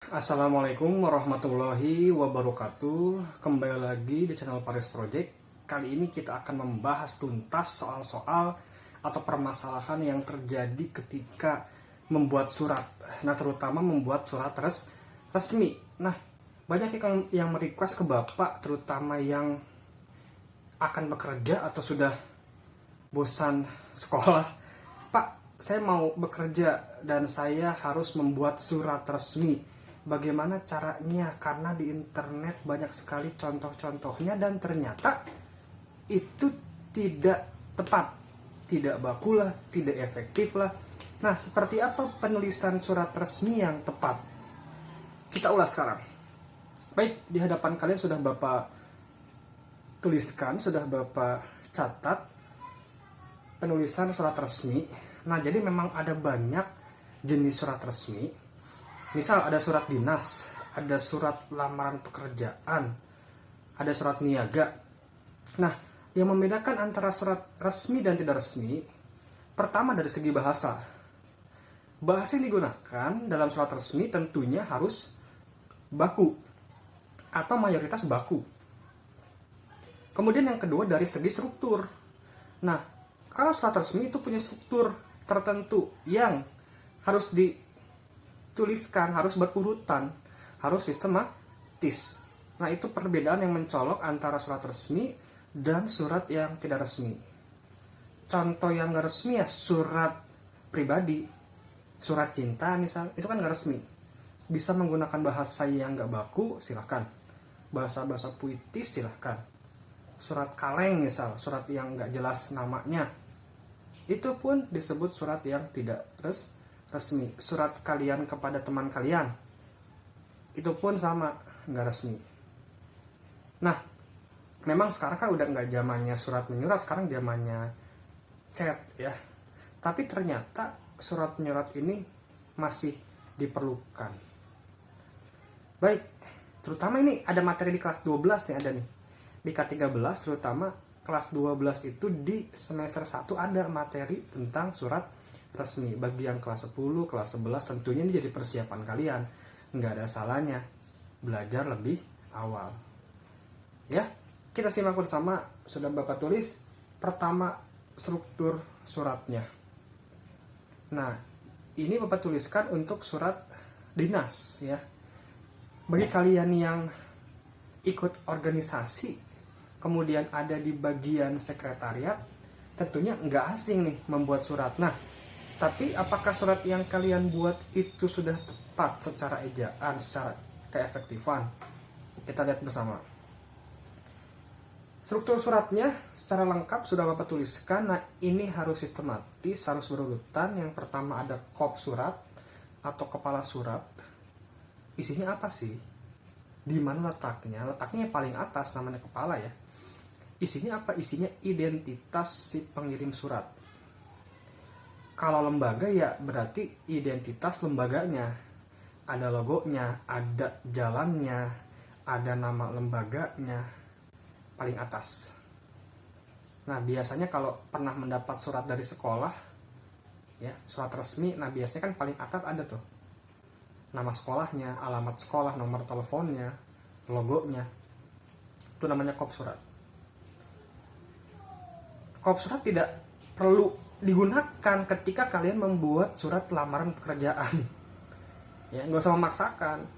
Assalamualaikum warahmatullahi wabarakatuh. Kembali lagi di channel Paris Project. Kali ini kita akan membahas tuntas soal-soal atau permasalahan yang terjadi ketika membuat surat. Nah, terutama membuat surat resmi. Nah, banyak yang merequest ke Bapak, terutama yang akan bekerja atau sudah bosan sekolah. Pak, saya mau bekerja dan saya harus membuat surat resmi. Bagaimana caranya? Karena di internet banyak sekali contoh-contohnya dan ternyata itu tidak tepat, tidak bakulah, tidak efektif lah. Nah, seperti apa penulisan surat resmi yang tepat? Kita ulas sekarang. Baik, di hadapan kalian sudah Bapak tuliskan, sudah Bapak catat penulisan surat resmi. Nah, jadi memang ada banyak jenis surat resmi. Misal ada surat dinas, ada surat lamaran pekerjaan, ada surat niaga. Nah, yang membedakan antara surat resmi dan tidak resmi, pertama dari segi bahasa. Bahasa yang digunakan dalam surat resmi tentunya harus baku atau mayoritas baku. Kemudian yang kedua dari segi struktur. Nah, kalau surat resmi itu punya struktur tertentu yang harus dituliskan, harus berurutan, harus sistematis. Nah, itu perbedaan yang mencolok antara surat resmi dan surat yang tidak resmi. Contoh yang gak resmi ya surat pribadi, surat cinta misal, itu kan gak resmi. Bisa menggunakan bahasa yang gak baku, silahkan. Bahasa-bahasa puitis, silahkan. Surat kaleng misal, surat yang gak jelas namanya, itu pun disebut surat yang tidak resmi. Surat kalian kepada teman kalian, itu pun sama, nggak resmi. Nah, memang sekarang kan udah nggak zamannya surat menyurat, sekarang zamannya chat ya. Tapi ternyata surat menyurat ini masih diperlukan. Baik, terutama ini ada materi di kelas 12 nih, ada nih. Di K13 terutama kelas 12 itu di semester 1 ada materi tentang surat resmi. Bagi yang kelas 10, kelas 11 tentunya ini jadi persiapan kalian. Nggak ada salahnya belajar lebih awal. Ya, kita simak bersama. Sudah Bapak tulis. Pertama, struktur suratnya. Nah, ini Bapak tuliskan untuk surat dinas ya. Bagi kalian yang ikut organisasi, kemudian ada di bagian sekretariat, tentunya nggak asing nih membuat surat. Nah, tapi apakah surat yang kalian buat itu sudah tepat secara ejaan, secara keefektifan? Kita lihat bersama. Struktur suratnya secara lengkap sudah Bapak tuliskan. Nah, ini harus sistematis, harus berurutan. Yang pertama ada kop surat atau kepala surat. Isinya apa sih? Di mana letaknya? Letaknya paling atas, namanya kepala ya. Isinya apa? Isinya identitas si pengirim surat. Kalau lembaga ya berarti identitas lembaganya. Ada logonya, ada jalannya, ada nama lembaganya, paling atas. Nah, biasanya kalau pernah mendapat surat dari sekolah, ya surat resmi, nah biasanya kan paling atas ada tuh nama sekolahnya, alamat sekolah, nomor teleponnya, logonya. Itu namanya kop surat. Kop surat tidak perlu digunakan ketika kalian membuat surat lamaran pekerjaan. Ya, nggak usah memaksakan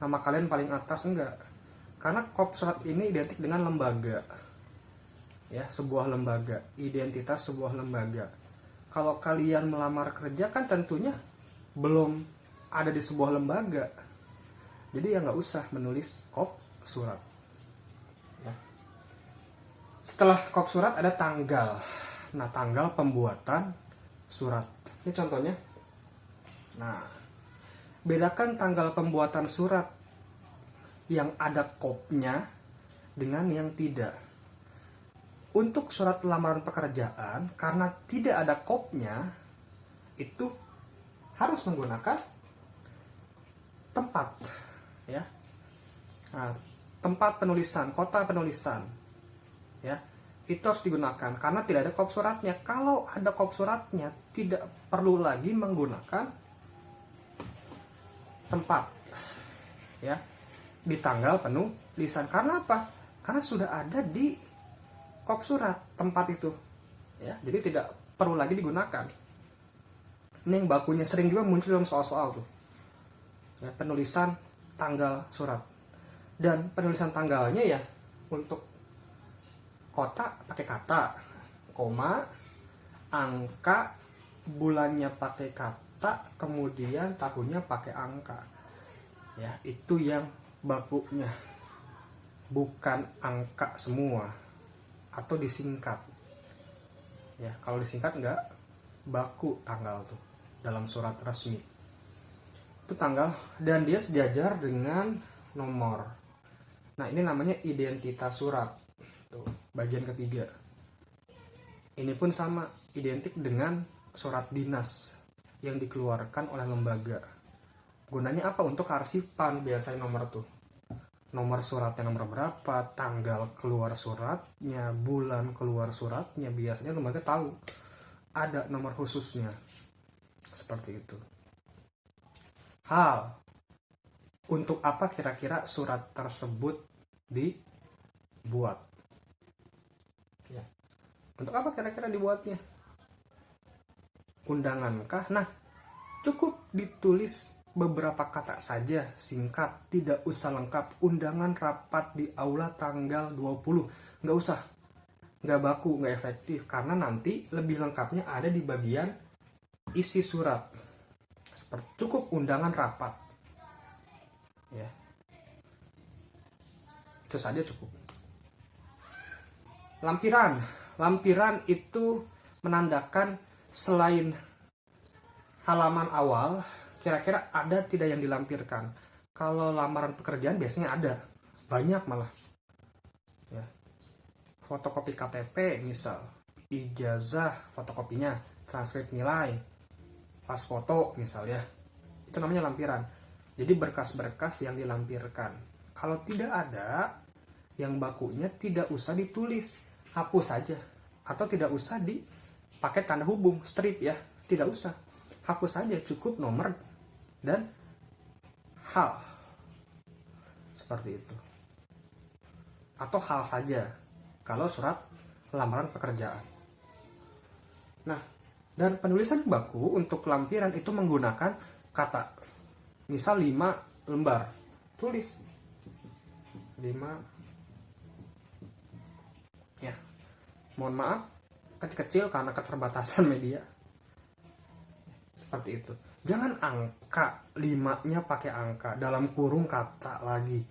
nama kalian paling atas, enggak. Karena kop surat ini identik dengan lembaga. Ya, sebuah lembaga, identitas sebuah lembaga. Kalau kalian melamar kerja kan tentunya belum ada di sebuah lembaga. Jadi ya nggak usah menulis kop surat. Ya. Setelah kop surat ada tanggal. Nah, tanggal pembuatan surat. Ini contohnya. Nah, bedakan tanggal pembuatan surat yang ada kopnya dengan yang tidak. Untuk surat lamaran pekerjaan, karena tidak ada kopnya, itu harus menggunakan tempat. Ya. Nah, tempat penulisan, kota penulisan. Ya. Itu harus digunakan karena tidak ada kop suratnya. Kalau ada kop suratnya, tidak perlu lagi menggunakan tempat. ya, di tanggal penulisan. Karena apa? Karena sudah ada di kop surat tempat itu, ya, jadi tidak perlu lagi digunakan. Ini yang bakunya sering juga muncul dalam soal-soal tuh, ya, penulisan tanggal surat. Dan penulisan tanggalnya ya untuk kota pakai kata, koma, angka, bulannya pakai kata, kemudian tahunnya pakai angka. Ya, itu yang bakunya. Bukan angka semua atau disingkat. Ya, kalau disingkat enggak baku tanggal tuh dalam surat resmi. Itu tanggal dan dia sejajar dengan nomor. Nah, ini namanya identitas surat. Tuh, bagian ketiga. Ini pun sama, identik dengan surat dinas yang dikeluarkan oleh lembaga. Gunanya apa? Untuk kearsipan biasanya nomor tuh. Nomor suratnya nomor berapa, tanggal keluar suratnya, bulan keluar suratnya, biasanya lembaga tahu. Ada nomor khususnya. Seperti itu. Hal. Untuk apa kira-kira surat tersebut dibuat? Ya. Untuk apa kira-kira dibuatnya? Undangankah? Nah, cukup ditulis beberapa kata saja, singkat, tidak usah lengkap. Undangan rapat di aula tanggal 20. Nggak usah. Nggak baku, nggak efektif. Karena nanti lebih lengkapnya ada di bagian isi surat. Seperti cukup undangan rapat. Ya. Itu saja cukup. Lampiran. Lampiran itu menandakan selain halaman awal, kira-kira ada tidak yang dilampirkan. Kalau lamaran pekerjaan biasanya ada, banyak malah. Ya. Fotokopi KTP misal, ijazah fotokopinya, transkrip nilai, pas foto misal ya. Itu namanya lampiran. Jadi berkas-berkas yang dilampirkan. Kalau tidak ada, yang bakunya tidak usah ditulis, hapus saja. Atau tidak usah dipakai tanda hubung, strip ya, tidak usah. Hapus saja, cukup nomor dan hal. Seperti itu. Atau hal saja kalau surat lamaran pekerjaan. Nah, dan penulisan baku untuk lampiran itu menggunakan kata. Misal 5 lembar. Tulis 5. Ya. Mohon maaf kecil-kecil karena keterbatasan media. Seperti itu. Jangan angka, 5-nya pakai angka, dalam kurung kata lagi.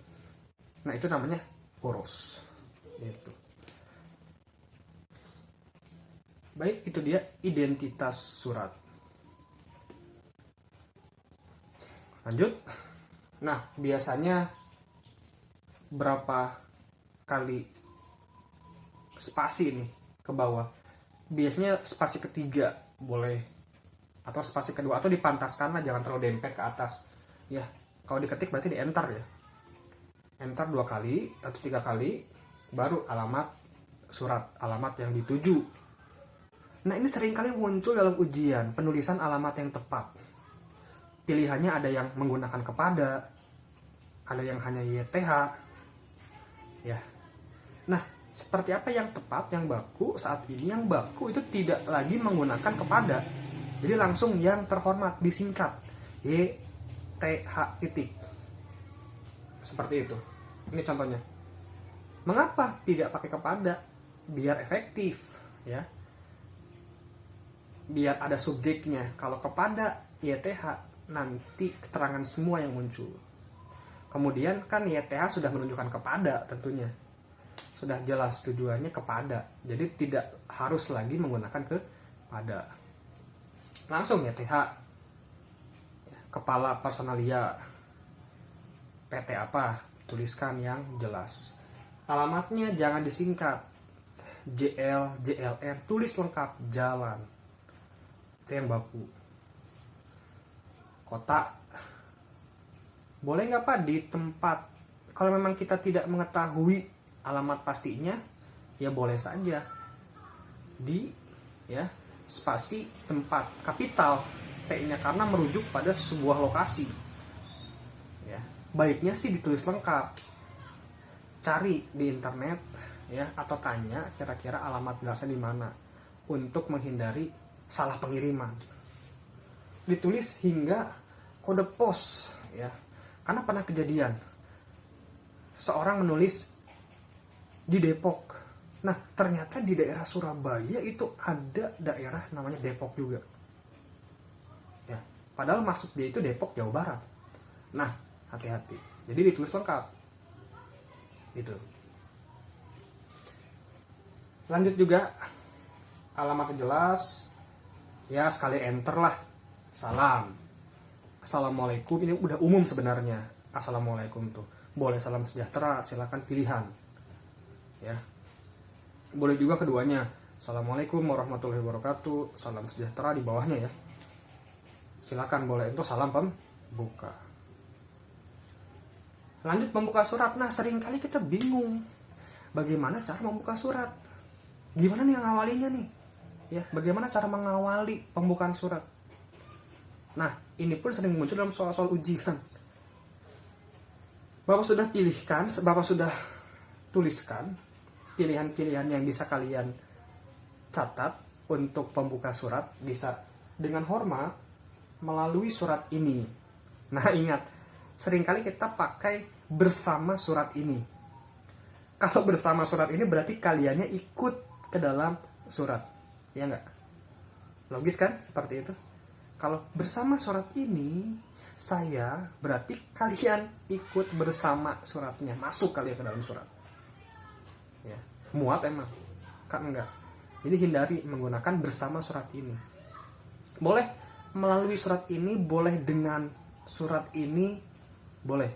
Nah, itu namanya boros. Gitu. Baik, itu dia identitas surat. Lanjut. Nah, biasanya berapa kali spasi nih ke bawah? Biasanya spasi ketiga boleh, atau spasi kedua, atau dipantaskan lah, jangan terlalu dempet ke atas. Ya, kalau diketik berarti di enter ya. Enter 2 kali atau 3 kali, baru alamat surat, alamat yang dituju. Nah, ini seringkali muncul dalam ujian, penulisan alamat yang tepat. Pilihannya ada yang menggunakan kepada, ada yang hanya YTH. Ya. Nah, seperti apa yang tepat, yang baku saat ini? Yang baku itu tidak lagi menggunakan kepada. Jadi langsung yang terhormat, disingkat YTH titik. Seperti itu. Ini contohnya. Mengapa tidak pakai kepada? Biar efektif, ya. Biar ada subjeknya. Kalau kepada YTH, nanti keterangan semua yang muncul. Kemudian kan YTH sudah menunjukkan kepada tentunya. Sudah jelas tujuannya kepada. Jadi tidak harus lagi menggunakan kepada. Langsung YTH. Kepala personalia. PT apa? Tuliskan yang jelas. Alamatnya jangan disingkat. JL, JLN, tulis lengkap, jalan. Itu yang baku. Kota. Boleh nggak Pak di tempat? Kalau memang kita tidak mengetahui alamat pastinya, ya boleh saja. Di ya spasi tempat, kapital T-nya, karena merujuk pada sebuah lokasi. Ya. baiknya sih ditulis lengkap. Cari di internet ya, atau tanya kira-kira alamat gelasnya di mana untuk menghindari salah pengiriman. Ditulis hingga kode pos ya. Karena pernah kejadian seorang menulis di Depok. Nah, ternyata di daerah Surabaya itu ada daerah namanya Depok juga. Ya, padahal masuk dia itu Depok, Jawa Barat. Nah, hati-hati. Jadi ditulis lengkap. Gitu. Lanjut juga, alamatnya jelas. Ya, sekali enter lah. Salam. Assalamualaikum, ini udah umum sebenarnya. Assalamualaikum tuh. Boleh salam sejahtera, silakan pilihan. Ya. Boleh juga keduanya. Assalamualaikum warahmatullahi wabarakatuh. Salam sejahtera di bawahnya ya. Silakan boleh, itu salam pembuka. Lanjut membuka surat. Nah, seringkali kita bingung bagaimana cara membuka surat. Gimana nih yang awalinya nih? Ya, bagaimana cara mengawali pembukaan surat? Nah, ini pun sering muncul dalam soal-soal ujian. Bapak sudah pilihkan, Bapak sudah tuliskan pilihan-pilihan yang bisa kalian catat untuk pembuka surat, bisa dengan hormat melalui surat ini. Nah, ingat, seringkali kita pakai bersama surat ini. Kalau bersama surat ini berarti kaliannya ikut ke dalam surat, ya enggak? Logis kan seperti itu? Kalau bersama surat ini saya, berarti kalian ikut bersama suratnya, masuk kalian ke dalam surat. Ya, muat emang, kan enggak. Jadi hindari menggunakan bersama surat ini. Boleh melalui surat ini, boleh dengan surat ini, boleh.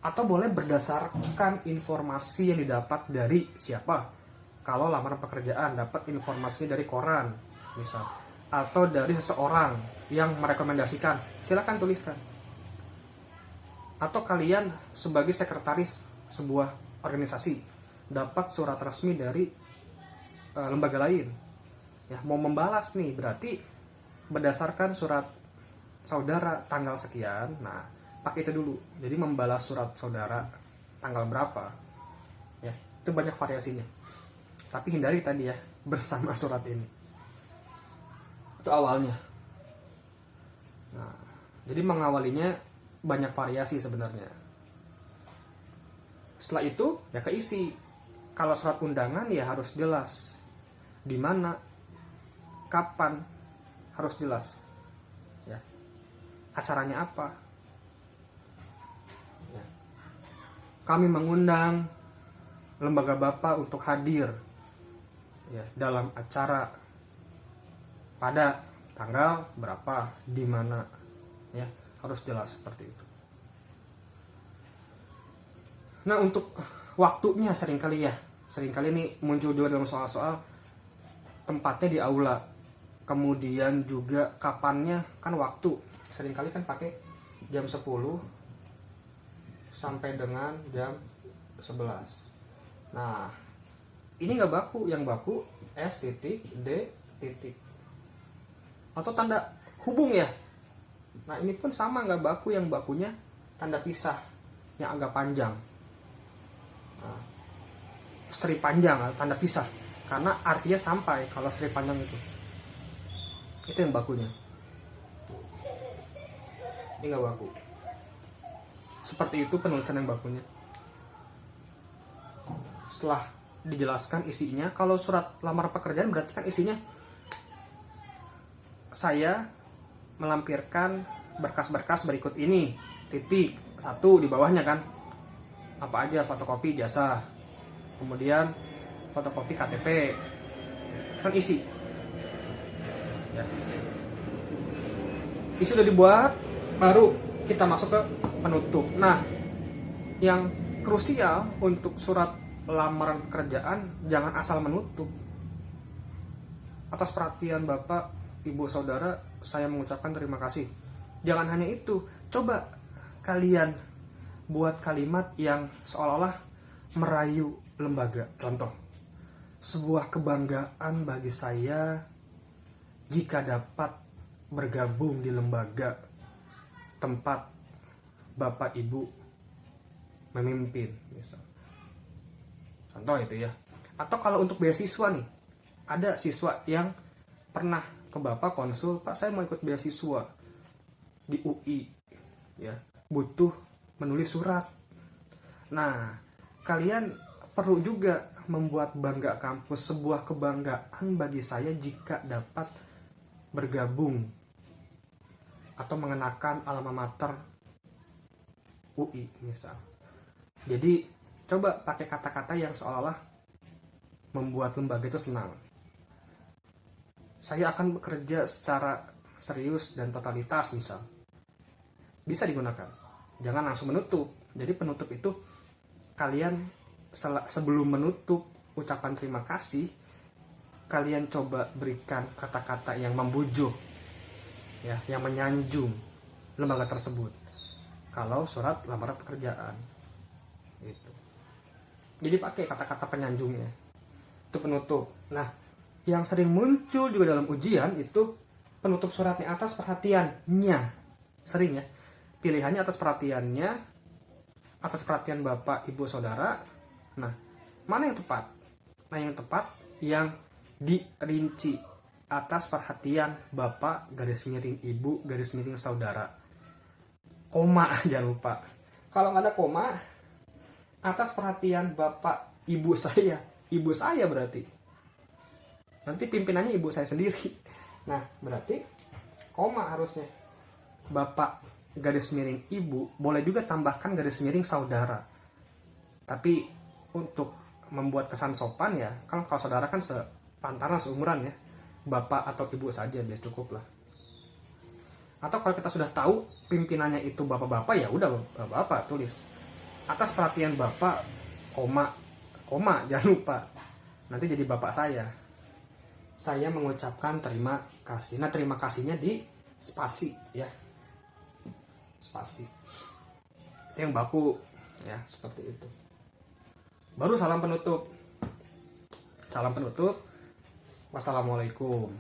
Atau boleh berdasarkan informasi yang didapat dari siapa. Kalau lamaran pekerjaan dapat informasi dari koran, misal, atau dari seseorang yang merekomendasikan, silakan tuliskan. Atau kalian sebagai sekretaris sebuah organisasi dapat surat resmi dari lembaga lain, ya mau membalas nih, berarti berdasarkan surat saudara tanggal sekian. Nah, pakai itu dulu. Jadi membalas surat saudara tanggal berapa, ya itu banyak variasinya. Tapi hindari tadi ya bersama surat ini. Itu awalnya. Nah, jadi mengawalinya banyak variasi sebenarnya. Setelah itu ya keisi. Kalau surat undangan ya harus jelas di mana, kapan, harus jelas. Ya. Acaranya apa? Ya. Kami mengundang lembaga Bapak untuk hadir ya dalam acara pada tanggal berapa, di mana, ya harus jelas seperti itu. Nah, untuk waktunya seringkali ini muncul juga dalam soal-soal, tempatnya di aula, kemudian juga kapannya, kan waktu seringkali kan pakai jam 10 sampai dengan jam 11. Nah, ini nggak baku, yang baku S titik D titik atau tanda hubung ya. Nah, ini pun sama, nggak baku, yang bakunya tanda pisah yang agak panjang. Nah, strip panjang, tanda pisah, karena artinya sampai. Kalau strip panjang itu yang bakunya. Ini nggak baku. Seperti itu penulisan yang bakunya. Setelah dijelaskan isinya, kalau surat lamaran pekerjaan berarti kan isinya saya melampirkan berkas-berkas berikut ini, titik 1 di bawahnya kan, apa aja, fotokopi jasa, kemudian fotokopi KTP, kan isi ya. Isi udah dibuat, baru kita masuk ke penutup. Nah, yang krusial untuk surat lamaran pekerjaan, jangan asal menutup. Atas perhatian Bapak, Ibu, Saudara, saya mengucapkan terima kasih. Jangan hanya itu, coba kalian buat kalimat yang seolah-olah merayu lembaga. Contoh, sebuah kebanggaan bagi saya jika dapat bergabung di lembaga tempat bapak ibu memimpin misal. Contoh itu ya. Atau kalau untuk beasiswa nih, ada siswa yang pernah ke bapak konsul, Pak saya mau ikut beasiswa di UI ya, butuh menulis surat. Nah, kalian perlu juga membuat Bangga Kampus sebuah kebanggaan bagi saya jika dapat bergabung atau mengenakan alma mater UI misal. Jadi coba pakai kata-kata yang seolah-olah membuat lembaga itu senang. Saya akan bekerja secara serius dan totalitas misal. Bisa digunakan. Jangan langsung menutup. Jadi penutup itu kalian sebelum menutup ucapan terima kasih, kalian coba berikan kata-kata yang membujuk ya, yang menyanjung lembaga tersebut. Kalau surat lamaran pekerjaan itu. Jadi pakai kata-kata penyanjungnya. Itu penutup. Nah, yang sering muncul juga dalam ujian itu penutup suratnya atas perhatiannya. Sering ya. Pilihannya atas perhatiannya, atas perhatian bapak, ibu, saudara. Nah, mana yang tepat? Nah, yang tepat yang dirinci atas perhatian bapak, garis miring ibu, garis miring saudara. Koma jangan lupa. Kalau nggak ada koma, atas perhatian bapak, ibu saya berarti. Nanti pimpinannya ibu saya sendiri. Nah, berarti koma harusnya. Bapak garis miring ibu, boleh juga tambahkan garis miring saudara. Tapi untuk membuat kesan sopan ya, kan kalau saudara kan sepantaran, seumuran ya. Bapak atau ibu saja biar cukup lah. Atau kalau kita sudah tahu pimpinannya itu bapak-bapak, ya udah bapak tulis. Atas perhatian bapak, koma jangan lupa. Nanti jadi bapak saya mengucapkan terima kasih. Nah, terima kasihnya di spasi ya, spasi yang baku ya, seperti itu. Baru salam penutup. Wassalamualaikum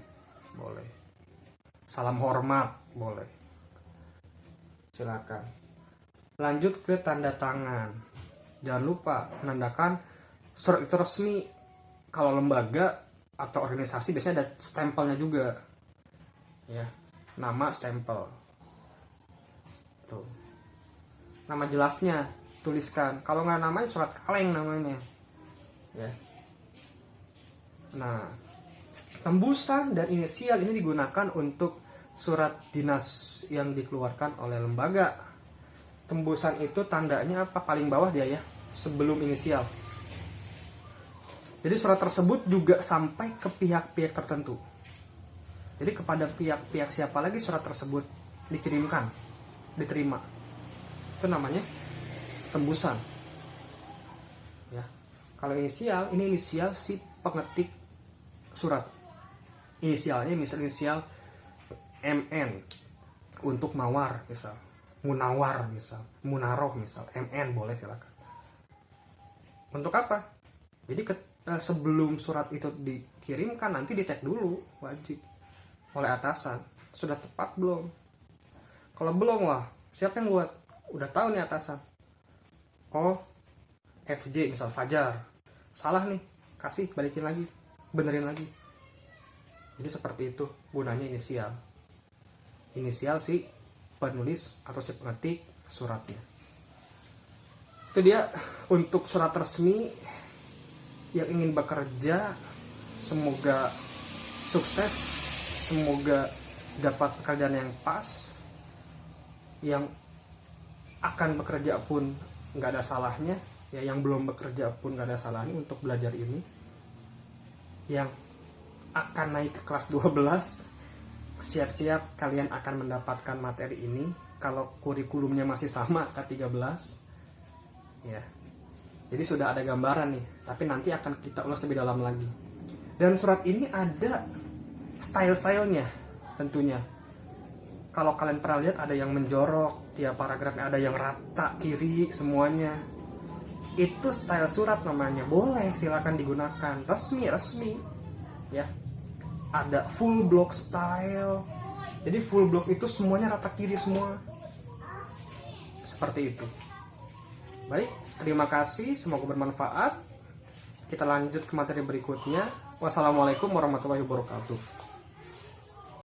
boleh, salam hormat boleh, silakan. Lanjut ke tanda tangan. Jangan lupa menandakan surat itu resmi. Kalau lembaga atau organisasi biasanya ada stempelnya juga ya, nama, stempel tuh, nama jelasnya tuliskan. Kalau nggak namanya surat kaleng namanya ya. Nah, tembusan dan inisial ini digunakan untuk surat dinas yang dikeluarkan oleh lembaga. Tembusan itu tandanya apa? Paling bawah dia ya, sebelum inisial. Jadi surat tersebut juga sampai ke pihak-pihak tertentu. Jadi kepada pihak-pihak siapa lagi surat tersebut dikirimkan, diterima. Itu namanya tembusan. Ya. Kalau inisial, ini inisial si pengetik surat. Inisialnya misal inisial MN untuk mawar misal, munawar misal, munaroh misal, MN boleh silakan. Untuk apa? Jadi sebelum surat itu dikirimkan nanti dicek dulu, wajib oleh atasan, sudah tepat belum. Kalau belum, wah siapa yang buat? Udah tahu nih atasan, oh FJ misal Fajar, salah nih, kasih balikin lagi, benerin lagi. Jadi seperti itu gunanya inisial. Inisial si penulis atau si pengetik suratnya. Itu dia untuk surat resmi. Yang ingin bekerja, semoga sukses, semoga dapat pekerjaan yang pas. Yang akan bekerja pun nggak ada salahnya ya, yang belum bekerja pun nggak ada salahnya untuk belajar ini. Yang akan naik ke kelas 12, siap-siap kalian akan mendapatkan materi ini. Kalau kurikulumnya masih sama K13 ya, jadi sudah ada gambaran nih, tapi nanti akan kita ulas lebih dalam lagi. Dan surat ini ada style-stylenya tentunya. Kalau kalian pernah lihat ada yang menjorok, tiap paragrafnya ada yang rata kiri semuanya. Itu style surat namanya, boleh silakan digunakan, resmi ya. Ada full block style. Jadi full block itu semuanya rata kiri semua. Seperti itu. Baik, terima kasih, semoga bermanfaat. Kita lanjut ke materi berikutnya. Wassalamualaikum warahmatullahi wabarakatuh.